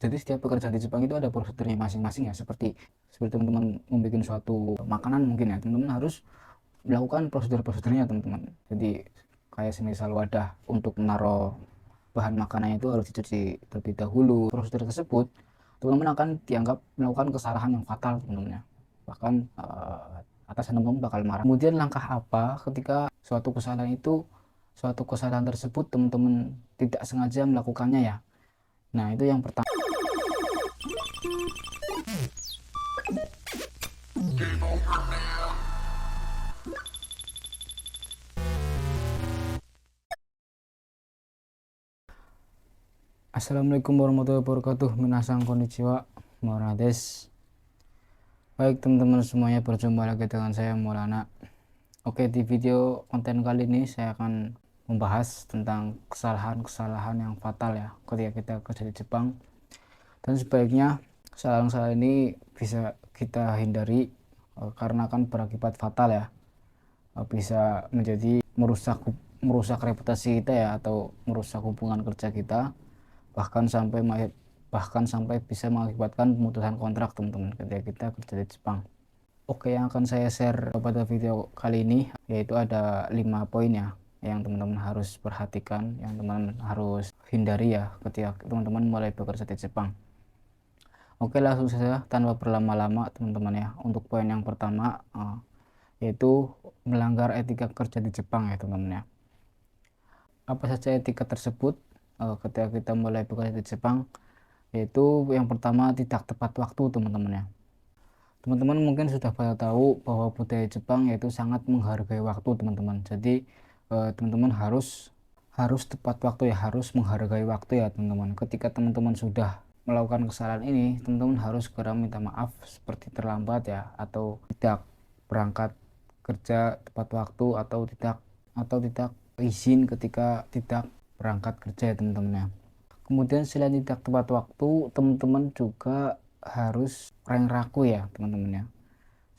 Jadi setiap pekerjaan di Jepang itu ada prosedurnya masing-masing ya, seperti seperti teman-teman membuat suatu makanan mungkin ya, teman-teman harus melakukan prosedur-prosedurnya teman-teman. Jadi kayak semisal wadah untuk menaruh bahan makanannya itu harus dicuci terlebih dahulu. Prosedur tersebut teman-teman akan dianggap melakukan kesalahan yang fatal teman-teman ya. Bahkan atasan teman-teman bakal marah. Kemudian langkah apa ketika suatu kesalahan tersebut teman-teman tidak sengaja melakukannya ya. Nah, itu yang pertama. Assalamualaikum warahmatullahi wabarakatuh. Minasang konnichiwa. Maulana des. Baik teman-teman semuanya, berjumpa lagi dengan saya Maulana. Oke, di video konten kali ini saya akan membahas tentang kesalahan-kesalahan yang fatal ya ketika kita kerja di Jepang, dan sebaiknya kesalahan-kesalahan ini bisa kita hindari karena akan berakibat fatal ya. Bisa menjadi merusak reputasi kita ya, atau merusak hubungan kerja kita, bahkan sampai bisa mengakibatkan pemutusan kontrak teman-teman ketika kita kerja di Jepang. Oke, yang akan saya share pada video kali ini yaitu ada 5 poin ya yang teman-teman harus perhatikan, yang teman-teman harus hindari ya ketika teman-teman mulai bekerja di Jepang. Oke, langsung saja tanpa berlama-lama teman-teman ya. Untuk poin yang pertama yaitu melanggar etika kerja di Jepang ya teman-teman ya. Apa saja etika tersebut ketika kita mulai bekerja di Jepang? Yaitu yang pertama, tidak tepat waktu teman-teman ya. Teman-teman mungkin sudah pada tahu bahwa budaya Jepang yaitu sangat menghargai waktu teman-teman. Jadi teman-teman harus tepat waktu ya, harus menghargai waktu ya teman-teman. Ketika teman-teman sudah melakukan kesalahan ini, teman-teman harus segera minta maaf seperti terlambat ya, atau tidak berangkat kerja tepat waktu, atau tidak izin ketika tidak berangkat kerja ya teman-teman ya. Kemudian selain tidak tepat waktu, teman-teman juga harus renraku ya teman-teman ya.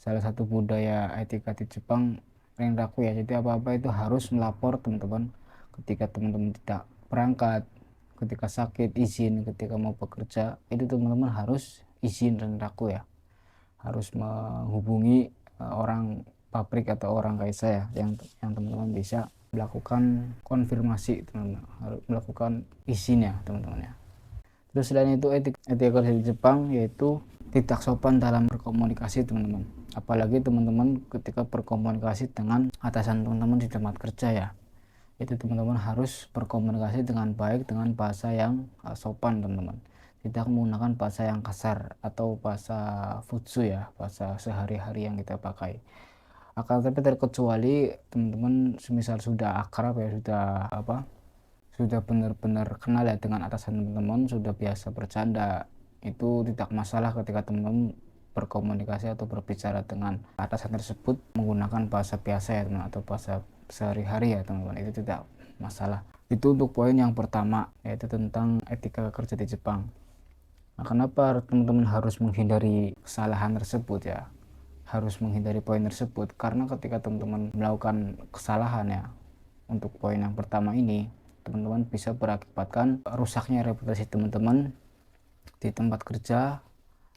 Salah satu budaya etika di Jepang renraku ya. Jadi apa-apa itu harus melapor teman-teman. Ketika teman-teman tidak berangkat, ketika sakit izin, ketika mau bekerja, itu teman-teman harus izin renraku ya. Harus menghubungi orang pabrik atau orang kayak saya yang teman-teman bisa melakukan konfirmasi teman-teman, harus melakukan izin ya teman-teman ya. Terus selain itu etika kerja di Jepang yaitu tidak sopan dalam berkomunikasi teman-teman. Apalagi teman-teman ketika berkomunikasi dengan atasan teman-teman di tempat kerja ya. Itu teman-teman harus berkomunikasi dengan baik, dengan bahasa yang sopan teman-teman. Tidak menggunakan bahasa yang kasar atau bahasa futsu ya, bahasa sehari-hari yang kita pakai. Akan tapi terkecuali teman-teman semisal sudah akrab ya, sudah benar-benar kenal ya dengan atasan teman-teman, sudah biasa bercanda, itu tidak masalah ketika teman-teman berkomunikasi atau berbicara dengan atasan tersebut menggunakan bahasa biasa ya teman, atau bahasa sehari-hari ya teman-teman, itu tidak masalah. Itu untuk poin yang pertama, yaitu tentang etika kerja di Jepang. Nah, kenapa teman-teman harus menghindari kesalahan tersebut ya, harus menghindari poin tersebut? Karena ketika teman-teman melakukan kesalahan ya, untuk poin yang pertama ini, teman-teman bisa berakibatkan rusaknya reputasi teman-teman di tempat kerja,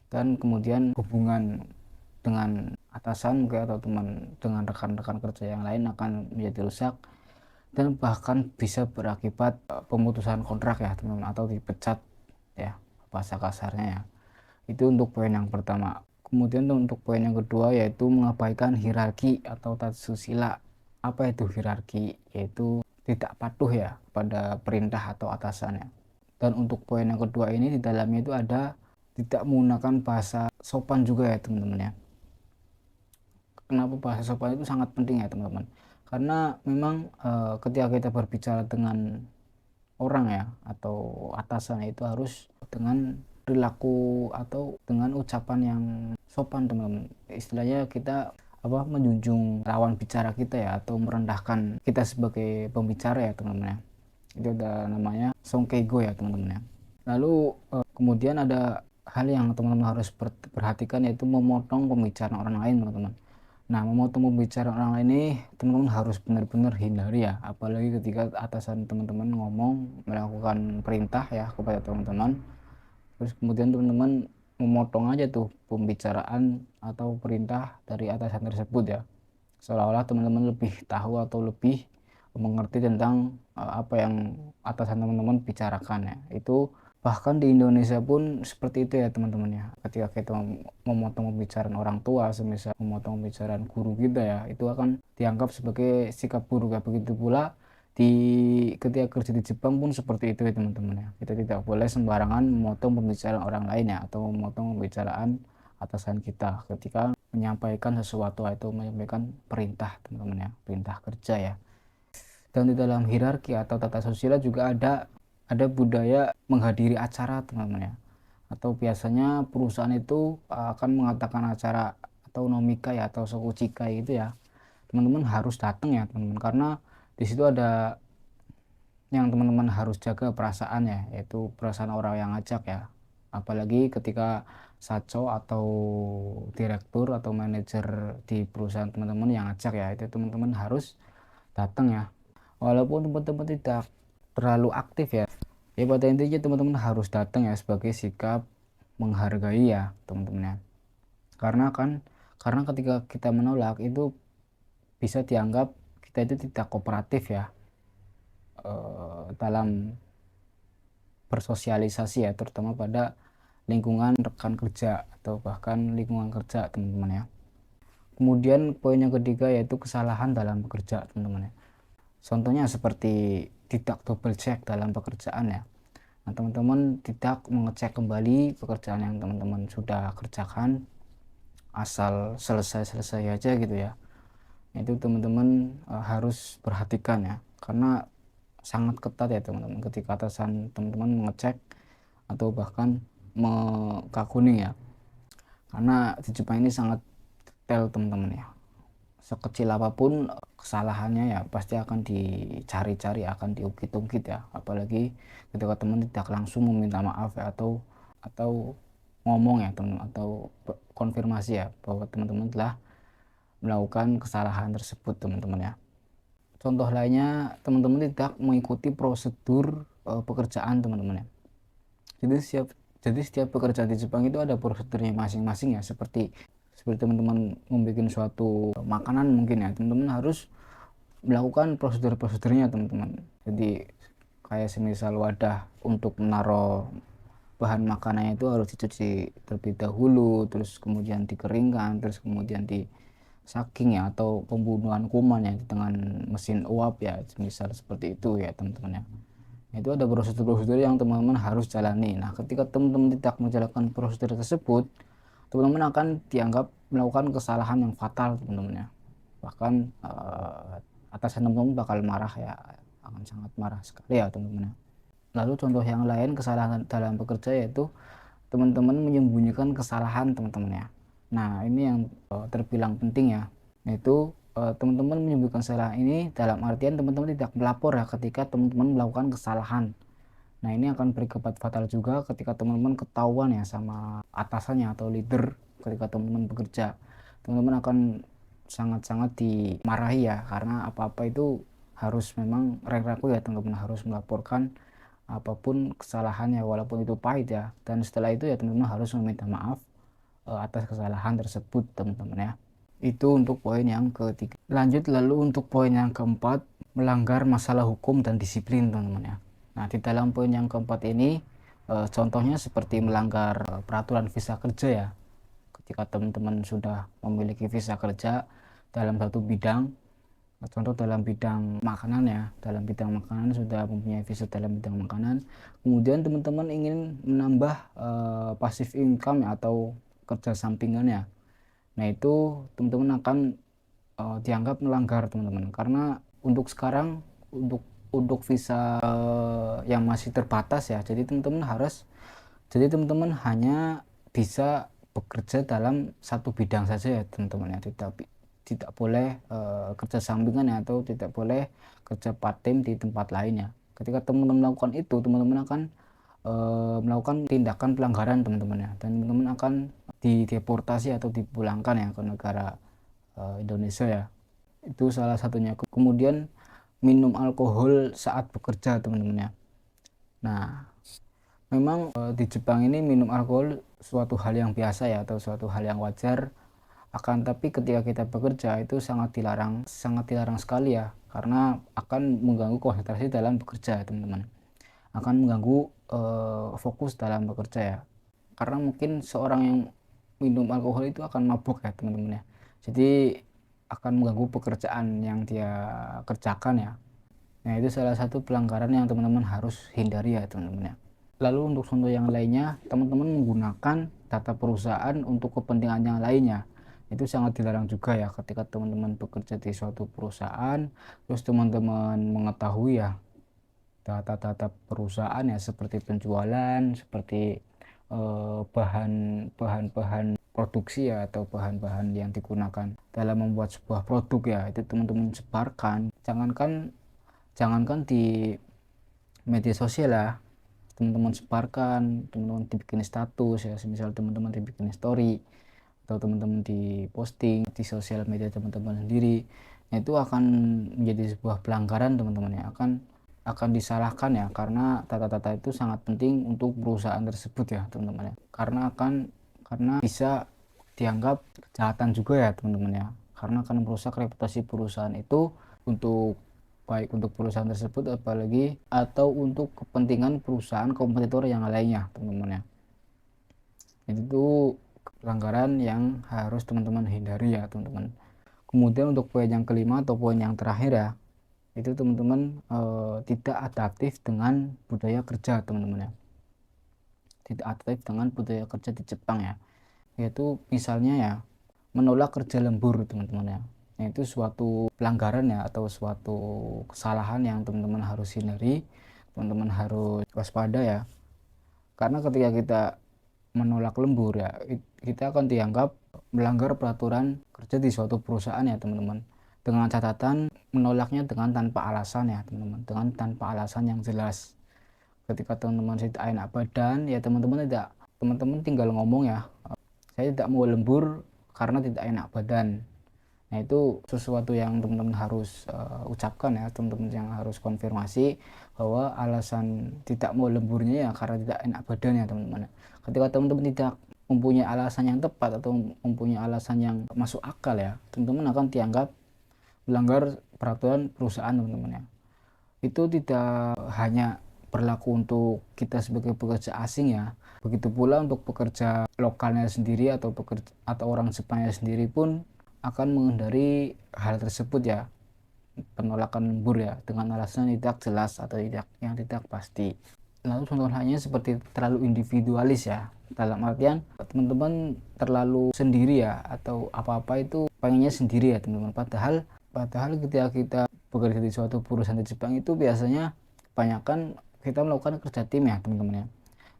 dan kemudian hubungan dengan atasan atau teman dengan rekan-rekan kerja yang lain akan menjadi rusak, dan bahkan bisa berakibat pemutusan kontrak ya teman-teman, atau dipecat ya, bahasa kasarnya ya. Itu untuk poin yang pertama. Kemudian untuk poin yang kedua yaitu mengabaikan hierarki atau tata susila. Apa itu hierarki? Yaitu tidak patuh ya pada perintah atau atasannya. Dan untuk poin yang kedua ini, di dalamnya itu ada tidak menggunakan bahasa sopan juga ya teman-teman ya. Kenapa bahasa sopan itu sangat penting ya teman-teman? Karena memang ketika kita berbicara dengan orang ya, atau atasan, itu harus dengan perilaku atau dengan ucapan yang sopan teman-teman. Istilahnya kita menjunjung lawan bicara kita ya, atau merendahkan kita sebagai pembicara ya teman-teman ya. Itu ada namanya songkeigo ya teman-teman ya. Lalu kemudian ada hal yang teman-teman harus perhatikan, yaitu memotong pembicaraan orang lain teman-teman. Nah, memotong pembicaraan orang lain ini teman-teman harus benar-benar hindari ya, apalagi ketika atasan teman-teman ngomong, melakukan perintah ya kepada teman-teman, Terus kemudian teman-teman memotong aja tuh pembicaraan atau perintah dari atasan tersebut ya, seolah-olah teman-teman lebih tahu atau lebih mengerti tentang apa yang atasan teman-teman bicarakan ya. Itu bahkan di Indonesia pun seperti itu ya teman-teman ya. Ketika kita memotong pembicaraan orang tua, semisal memotong pembicaraan guru kita ya, itu akan dianggap sebagai sikap buruk ya. Begitu pula di ketika kerja di Jepang pun seperti itu ya teman-teman ya. Kita tidak boleh sembarangan memotong pembicaraan orang lain ya, atau memotong pembicaraan atasan kita ketika menyampaikan sesuatu atau menyampaikan perintah teman-teman ya, perintah kerja ya. Dan di dalam hierarki atau tata sosial juga ada budaya menghadiri acara teman-teman ya, atau biasanya perusahaan itu akan mengatakan acara atau nomika ya atau sokuchika itu ya, teman-teman harus datang ya teman-teman, karena di situ ada yang teman-teman harus jaga perasaan ya, yaitu perasaan orang yang ngajak ya. Apalagi ketika saco atau direktur atau manajer di perusahaan teman-teman yang ngajak ya, itu teman-teman harus datang ya. Walaupun teman-teman tidak terlalu aktif ya, ya pada intinya teman-teman harus datang ya, sebagai sikap menghargai ya teman-teman ya. Karena ketika kita menolak itu bisa dianggap kita itu tidak kooperatif ya, dalam bersosialisasi ya, terutama pada lingkungan rekan kerja atau bahkan lingkungan kerja teman-teman ya. Kemudian poin yang ketiga yaitu kesalahan dalam bekerja teman-teman ya. Contohnya seperti tidak double check dalam pekerjaan ya. Nah, teman-teman tidak mengecek kembali pekerjaan yang teman-teman sudah kerjakan, asal selesai-selesai aja gitu ya. Itu teman-teman harus perhatikan ya, karena sangat ketat ya teman-teman ketika atasan teman-teman mengecek atau bahkan kuning ya. Karena di Jepang ini sangat detail teman-teman ya, sekecil apapun kesalahannya ya pasti akan dicari-cari, akan diungkit-ungkit ya. Apalagi ketika teman tidak langsung meminta maaf ya, atau ngomong ya teman, atau konfirmasi ya bahwa teman-teman telah melakukan kesalahan tersebut teman-teman ya. Contoh lainnya, teman-teman tidak mengikuti prosedur pekerjaan teman-teman ya. Jadi setiap pekerjaan di Jepang itu ada prosedurnya masing-masing ya, seperti teman-teman membuat suatu makanan mungkin ya, teman-teman harus melakukan prosedur-prosedurnya teman-teman. Jadi kayak semisal wadah untuk menaruh bahan makanannya itu harus dicuci terlebih dahulu, terus kemudian dikeringkan, terus kemudian di saking ya, atau pembunuhan kuman ya dengan mesin uap ya, misal seperti itu ya teman-teman ya. Itu ada prosedur-prosedur yang teman-teman harus jalani. Nah, ketika teman-teman tidak menjalankan prosedur tersebut, teman-teman akan dianggap melakukan kesalahan yang fatal teman-teman ya. Bahkan atasan teman-teman bakal marah ya, akan sangat marah sekali ya teman-teman ya. Lalu contoh yang lain kesalahan dalam bekerja yaitu teman-teman menyembunyikan kesalahan teman-teman ya. Nah, ini yang terbilang penting ya, yaitu teman-teman menyembunyikan kesalahan ini dalam artian teman-teman tidak melapor ya ketika teman-teman melakukan kesalahan. Nah, ini akan berakibat fatal juga ketika teman-teman ketahuan ya sama atasannya atau leader ketika teman-teman bekerja. Teman-teman akan sangat-sangat dimarahi ya, karena apa-apa itu harus memang ragu ya, teman-teman harus melaporkan apapun kesalahannya walaupun itu pahit ya. Dan setelah itu ya teman-teman harus meminta maaf atas kesalahan tersebut teman-teman ya. Itu untuk poin yang ketiga. Lanjut lalu untuk poin yang keempat, melanggar masalah hukum dan disiplin teman-teman ya. Nah, di dalam poin yang keempat ini contohnya seperti melanggar peraturan visa kerja ya. Ketika teman-teman sudah memiliki visa kerja dalam satu bidang, contoh dalam bidang makanan ya, dalam bidang makanan sudah mempunyai visa dalam bidang makanan, kemudian teman-teman ingin menambah passive income ya, atau kerja sampingannya. Nah, itu teman-teman akan dianggap melanggar teman-teman, karena untuk sekarang untuk visa yang masih terbatas ya, jadi teman-teman hanya bisa bekerja dalam satu bidang saja ya teman-teman ya, tidak boleh kerja sampingan ya, atau tidak boleh kerja part time di tempat lainnya. Ketika teman-teman melakukan itu, teman-teman akan melakukan tindakan pelanggaran teman-teman ya, dan teman-teman akan dideportasi atau dipulangkan ya ke negara Indonesia ya. Itu salah satunya. Kemudian minum alkohol saat bekerja teman-teman ya. Nah, Memang di Jepang ini minum alkohol suatu hal yang biasa ya, atau suatu hal yang wajar. Akan tapi ketika kita bekerja itu sangat dilarang sekali ya, karena akan mengganggu konsentrasi dalam bekerja teman-teman. Akan mengganggu fokus dalam bekerja ya. Karena mungkin seorang yang minum alkohol itu akan mabuk ya teman-teman ya. Jadi akan mengganggu pekerjaan yang dia kerjakan ya. Nah, itu salah satu pelanggaran yang teman-teman harus hindari ya teman-teman ya. Lalu untuk contoh yang lainnya, teman-teman menggunakan data perusahaan untuk kepentingan yang lainnya. Itu sangat dilarang juga ya ketika teman-teman bekerja di suatu perusahaan, terus teman-teman mengetahui ya data-data perusahaan ya, seperti penjualan, seperti bahan-bahan produksi ya, atau bahan-bahan yang digunakan dalam membuat sebuah produk ya, itu teman-teman sebarkan. Jangankan di media sosial ya, teman-teman sebarkan, teman-teman dibikin status ya, misal teman-teman dibikin story atau teman-teman di posting di sosial media teman-teman sendiri. Nah, itu akan menjadi sebuah pelanggaran teman-teman ya, akan disalahkan ya, karena data-data itu sangat penting untuk perusahaan tersebut ya teman-teman ya, karena bisa dianggap kejahatan juga ya teman-teman ya, karena akan merusak reputasi perusahaan itu, untuk baik untuk perusahaan tersebut apalagi atau untuk kepentingan perusahaan kompetitor yang lainnya teman-teman ya. Itu pelanggaran yang harus teman-teman hindari ya teman-teman. Kemudian untuk poin yang kelima atau poin yang terakhir ya, itu teman-teman tidak adaptif dengan budaya kerja teman-teman ya. Tidak adaptif dengan budaya kerja di Jepang ya, yaitu misalnya ya menolak kerja lembur teman-teman ya. Nah, itu suatu pelanggaran ya, atau suatu kesalahan yang teman-teman harus hindari, teman-teman harus waspada ya. Karena ketika kita menolak lembur ya, kita akan dianggap melanggar peraturan kerja di suatu perusahaan ya teman-teman. Dengan catatan menolaknya dengan tanpa alasan ya teman-teman, dengan tanpa alasan yang jelas. Ketika teman-teman tidak enak badan ya, teman-teman tinggal ngomong ya, saya tidak mau lembur karena tidak enak badan. Nah, itu sesuatu yang teman-teman harus ucapkan ya, teman-teman yang harus konfirmasi bahwa alasan tidak mau lemburnya ya karena tidak enak badan ya teman-teman. Ketika teman-teman tidak mempunyai alasan yang tepat atau mempunyai alasan yang masuk akal ya, teman-teman akan dianggap melanggar peraturan perusahaan teman-teman ya. Itu tidak hanya berlaku untuk kita sebagai pekerja asing ya, begitu pula untuk pekerja lokalnya sendiri atau orang Jepangnya sendiri pun akan menghindari hal tersebut ya, penolakan lembur ya, dengan alasan tidak jelas atau tidak pasti. Lalu contoh lainnya seperti terlalu individualis ya, dalam artian teman-teman terlalu sendiri ya, atau apa-apa itu pengennya sendiri ya teman-teman. Padahal ketika kita bekerja di suatu perusahaan di Jepang itu biasanya kebanyakan kita melakukan kerja tim ya teman-teman ya.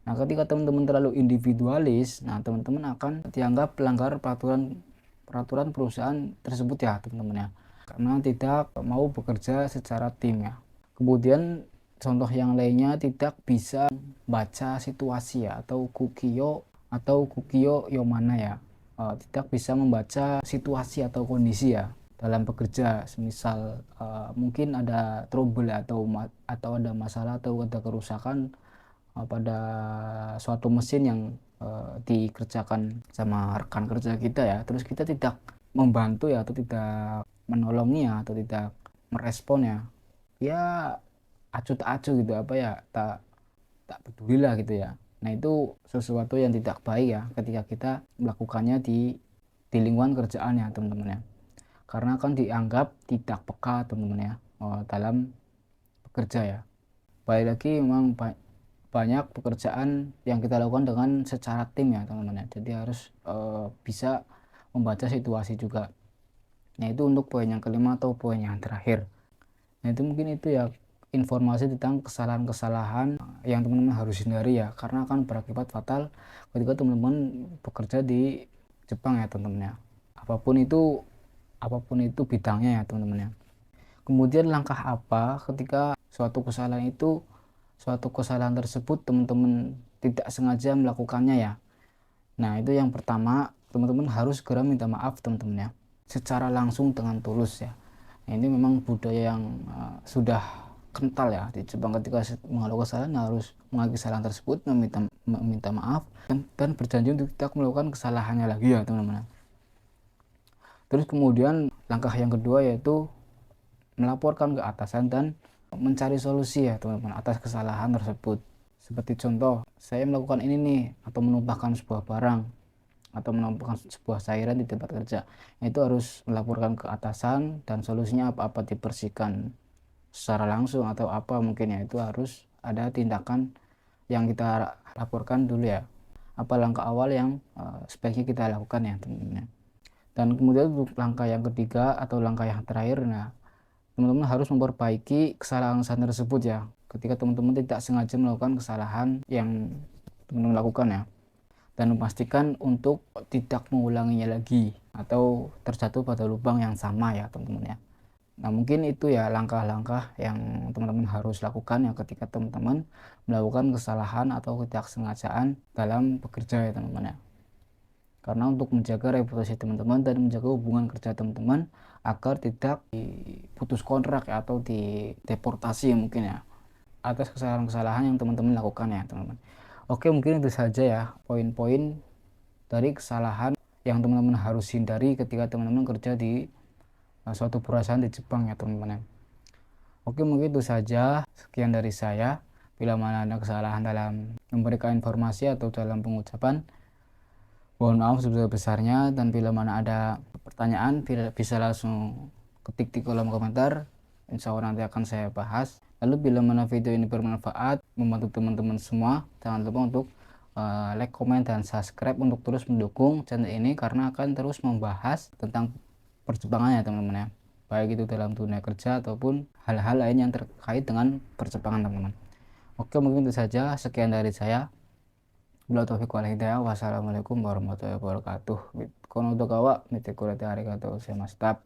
Nah, ketika teman-teman terlalu individualis, nah teman-teman akan dianggap pelanggar peraturan perusahaan tersebut ya teman-teman ya, karena tidak mau bekerja secara tim ya. Kemudian contoh yang lainnya, tidak bisa baca situasi ya, atau kukiyo yomana ya, tidak bisa membaca situasi atau kondisi ya dalam bekerja. Misal mungkin ada trouble atau ada masalah atau ada kerusakan pada suatu mesin yang dikerjakan sama rekan kerja kita ya, terus kita tidak membantu ya, atau tidak menolongnya, atau tidak merespon ya, ya acuh tak acuh gitu, apa ya, tak peduli lah gitu ya. Nah, itu sesuatu yang tidak baik ya ketika kita melakukannya di lingkungan kerjaan ya teman-teman ya, karena akan dianggap tidak peka teman-teman ya dalam bekerja ya. Baik lagi, memang banyak pekerjaan yang kita lakukan dengan secara tim ya teman-teman ya, jadi harus bisa membaca situasi juga. Nah, itu untuk poin yang kelima atau poin yang terakhir. Nah, itu mungkin itu ya informasi tentang kesalahan-kesalahan yang teman-teman harus hindari ya, karena akan berakibat fatal ketika teman-teman bekerja di Jepang ya teman-teman ya, apapun itu bidangnya ya teman-teman ya. Kemudian langkah apa ketika suatu kesalahan tersebut teman-teman tidak sengaja melakukannya ya. Nah, itu yang pertama, teman-teman harus segera minta maaf teman-teman ya, secara langsung dengan tulus ya. Nah, ini memang budaya yang sudah kental ya di Jepang. Ketika melakukan kesalahan harus mengakui kesalahan tersebut, meminta maaf, dan berjanji untuk tidak melakukan kesalahannya lagi ya teman-teman. Terus kemudian langkah yang kedua yaitu melaporkan ke atasan dan mencari solusi ya teman-teman atas kesalahan tersebut. Seperti contoh, saya melakukan ini nih, atau menumpahkan sebuah barang atau menumpahkan sebuah cairan di tempat kerja, itu harus melaporkan ke atasan, dan solusinya apa dibersihkan secara langsung atau apa mungkin ya, itu harus ada tindakan yang kita laporkan dulu ya, apa langkah awal yang sebaiknya kita lakukan ya teman-teman. Dan kemudian untuk langkah yang ketiga atau langkah yang terakhir, nah teman-teman harus memperbaiki kesalahan tersebut ya, ketika teman-teman tidak sengaja melakukan kesalahan yang teman-teman lakukan ya, dan memastikan untuk tidak mengulanginya lagi atau terjatuh pada lubang yang sama ya teman-teman ya. Nah mungkin itu ya langkah-langkah yang teman-teman harus lakukan ya ketika teman-teman melakukan kesalahan atau ketidaksengajaan dalam bekerja ya teman-teman ya. Karena untuk menjaga reputasi teman-teman dan menjaga hubungan kerja teman-teman agar tidak diputus kontrak ya, atau dideportasi mungkin ya, atas kesalahan-kesalahan yang teman-teman lakukan ya teman-teman. Oke, mungkin itu saja ya poin-poin dari kesalahan yang teman-teman harus hindari ketika teman-teman kerja di suatu perusahaan di Jepang ya teman-teman ya. Oke, mungkin itu saja, sekian dari saya. Bila mana ada kesalahan dalam memberikan informasi atau dalam pengucapan, mohon maaf sebesar-besarnya. Dan bila mana ada pertanyaan bisa langsung ketik di kolom komentar, insya Allah nanti akan saya bahas. Lalu bila mana video ini bermanfaat membantu teman-teman semua, jangan lupa untuk like, komen, dan subscribe untuk terus mendukung channel ini, karena akan terus membahas tentang perjepangan ya teman-teman ya, baik itu dalam dunia kerja ataupun hal-hal lain yang terkait dengan perjepangan teman-teman. Oke, mungkin itu saja, sekian dari saya. Bila taufiq wal hidayah, wassalamualaikum warahmatullahi wabarakatuh. Kono to kawa mite kurete arigatou gozaimashita.